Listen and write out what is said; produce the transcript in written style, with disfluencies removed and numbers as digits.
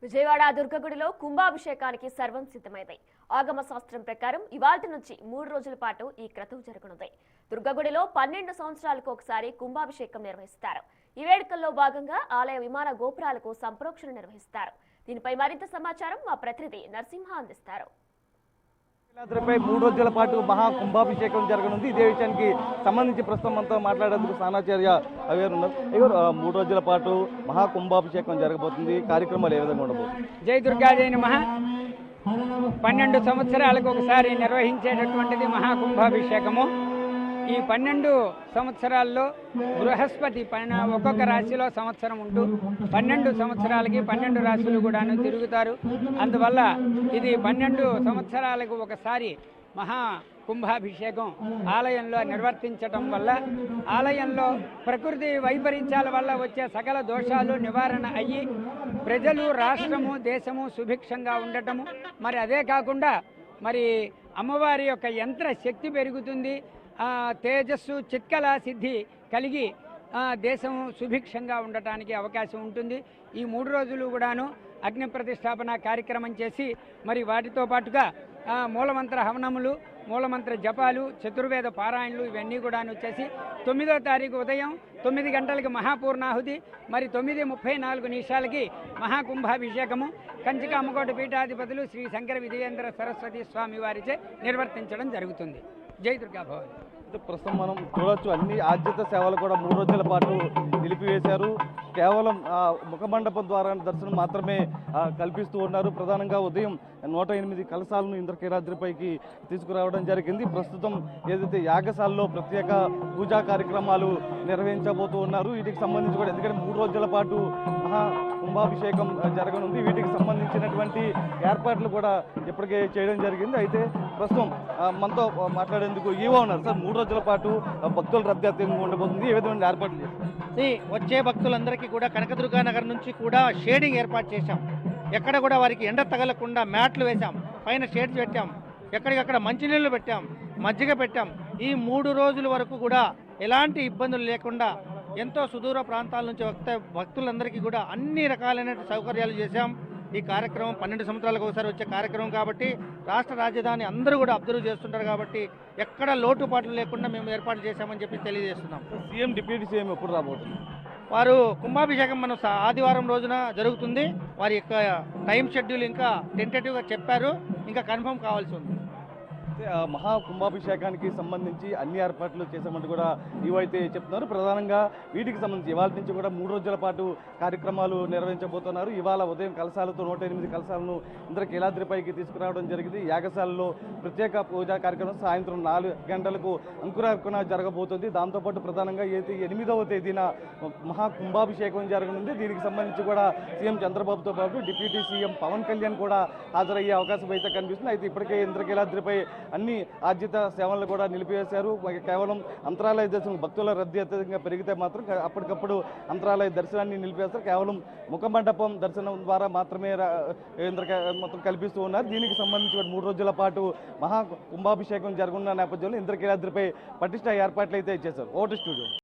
విజయవాడ దుర్గగుడిలో కుంభాభిషేకానికి సర్వం సిద్ధమైంది. ఆగమ శాస్త్రం ప్రకారం ఇవాల్టి నుంచి 3 రోజుల పాటు ఈ క్రతువు జరగనుంది. దుర్గగుడిలో 12 సంవత్సరాలకు ఒకసారి కుంభాభిషేకం నిర్వహిస్తారు. ఈ వేడుకల్లో భాగంగా ఆలయ విమాన గోపురాలకు సంప్రోక్షణ నిర్వహిస్తారు. దీనిపై మరింత సమాచారం మా ప్రతినిధి నరసింహ అందిస్తారు. 3 రోజుల పాటు మహా కుంభాభిషేకం జరగనుంది. ఇదే విషయానికి సంబంధించి ప్రస్తుతం మనతో మాట్లాడేందుకు స్థానాచార్య అవేరు ఉన్నారు. 3 రోజుల పాటు మహా కుంభాభిషేకం జరగబోతుంది. కార్యక్రమాలు ఏ విధంగా ఉండబోతుంది? జై దుర్గాజై నమః. 12 సంవత్సరాలకు ఒకసారి నిర్వహించేటటువంటిది మహాకుంభాభిషేకము. ఈ 12 సంవత్సరాల్లో బృహస్పతి ఒక్కొక్క రాశిలో సంవత్సరం ఉంటూ 12 సంవత్సరాలకి 12 రాశులు కూడాను తిరుగుతారు. అందువల్ల ఇది 12 సంవత్సరాలకు ఒకసారి మహా కుంభాభిషేకం ఆలయంలో నిర్వర్తించటం వల్ల ఆలయంలో ప్రకృతి వైపరీత్యాల వల్ల వచ్చే సకల దోషాలు నివారణ అయ్యి ప్రజలు, రాష్ట్రము, దేశము సుభిక్షంగా ఉండటము, మరి అదే కాకుండా మరి అమ్మవారి యొక్క యంత్ర శక్తి పెరుగుతుంది. తేజస్సు, చిత్కల సిద్ధి కలిగి దేశం సుభిక్షంగా ఉండటానికి అవకాశం ఉంటుంది. ఈ 3 రోజులు కూడాను అగ్ని ప్రతిష్టాపన కార్యక్రమం చేసి మరి వాటితో పాటుగా మూలమంత్ర హవనములు, మూలమంత్ర జపాలు, చతుర్వేద పారాయణలు ఇవన్నీ కూడాను చేసి 9వ తారీఖు ఉదయం 9 గంటలకి మహాపూర్ణాహుతి, మరి 9:34 నిమిషాలకి మహాకుంభాభిషేకము కంచిక అమ్మకోట పీఠాధిపతులు శ్రీ శంకర విజయేంద్ర సరస్వతి స్వామి వారిచే నిర్వర్తించడం జరుగుతుంది. జై దుర్గా భవాని. ప్రస్తుతం మనం చూడవచ్చు, అన్ని ఆద్యత సేవలు కూడా 3 రోజుల పాటు నిలిపివేశారు. కేవలం ముఖమండపం ద్వారా దర్శనం మాత్రమే కల్పిస్తూ ఉన్నారు. ప్రధానంగా ఉదయం 108 కలశాలను ఇంద్రకీలాద్రిపైకి తీసుకురావడం జరిగింది. ప్రస్తుతం ఏదైతే యాగశాలలో ప్రత్యేక పూజా కార్యక్రమాలు నిర్వహించబోతూ ఉన్నారు. వీటికి సంబంధించి కూడా, ఎందుకంటే 3 రోజుల పాటు మహా కుంభాభిషేకం జరగనుంది. వీటికి సంబంధించినటువంటి ఏర్పాట్లు కూడా ఇప్పటికే చేయడం జరిగింది. అయితే ప్రస్తుతం మనతో మాట్లాడేందుకు ఈవో ఉన్నారు. సార్, 3 రోజుల పాటు భక్తుల రద్దీ అత్యంగా ఉండబోతుంది. ఏ విధమైన ఏర్పాట్లు చేస్తారు? వచ్చే భక్తులందరికీ కూడా కనకదుర్గా నగర్ నుంచి కూడా షేడింగ్ ఏర్పాటు చేశాం. ఎక్కడ కూడా వారికి ఎండ తగలకుండా మ్యాట్లు వేశాం, పైన షేడ్స్ పెట్టాం, ఎక్కడికక్కడ మంచినీళ్ళు పెట్టాం, మజ్జిగ పెట్టాం. ఈ 3 రోజుల వరకు కూడా ఎలాంటి ఇబ్బందులు లేకుండా ఎంతో సుదూర ప్రాంతాల నుంచి భక్తులందరికీ కూడా అన్ని రకాలైన సౌకర్యాలు చేశాం. ఈ కార్యక్రమం 12 సంవత్సరాలకు ఒకసారి వచ్చే కార్యక్రమం కాబట్టి రాష్ట్ర రాజధాని అందరూ కూడా అబ్జర్వ్ చేస్తుంటారు కాబట్టి ఎక్కడ లోటుపాట్లు లేకుండా మేము ఏర్పాటు చేశామని చెప్పి తెలియజేస్తున్నాం. సీఎం, డిప్యూటీ సీఎం ఎప్పుడు రాబోతుంది? వారు కుంభాభిషేకం మన ఆదివారం రోజున జరుగుతుంది. వారి యొక్క టైం షెడ్యూల్ ఇంకా టెంటేటివ్గా చెప్పారు, ఇంకా కన్ఫర్మ్ కావాల్సి ఉంది. మహా కుంభాభిషేకానికి సంబంధించి అన్ని ఏర్పాట్లు చేశామంటూ కూడా ఇవైతే చెప్తున్నారు. ప్రధానంగా వీటికి సంబంధించి ఇవాళ నుంచి కూడా 3 రోజుల పాటు కార్యక్రమాలు నిర్వహించబోతున్నారు. ఇవాళ ఉదయం కలశాలతో 108 కలశాలను ఇంద్రకీలాద్రిపైకి తీసుకురావడం జరిగింది. యాగశాలలో ప్రత్యేక పూజా కార్యక్రమం సాయంత్రం 4 గంటలకు అంకురార్పణ జరగబోతుంది. దాంతోపాటు ప్రధానంగా 8వ తేదీన మహా కుంభాభిషేకం జరగనుంది. దీనికి సంబంధించి కూడా సీఎం చంద్రబాబుతో పాటు డిప్యూటీ సీఎం పవన్ కళ్యాణ్ కూడా హాజరయ్యే అవకాశం అయితే కనిపిస్తుంది. అయితే ఇప్పటికే ఇంద్రకీలాద్రిపై అన్ని ఆర్జిత సేవలను కూడా నిలిపివేశారు. కేవలం అంతరాలయ దర్శనం, భక్తుల రద్దీ అత్యధికంగా పెరిగితే మాత్రం అప్పటికప్పుడు అంతరాలయ దర్శనాన్ని నిలిపివేస్తారు. కేవలం ముఖమండపం దర్శనం ద్వారా మాత్రమే మొత్తం కల్పిస్తూ ఉన్నారు. దీనికి సంబంధించి 3 రోజుల పాటు మహా కుంభాభిషేకం జరగనున్న నేపథ్యంలో ఇంద్రకీలాద్రిపై పటిష్ట ఏర్పాట్లు అయితే చేశారు. Vote studio.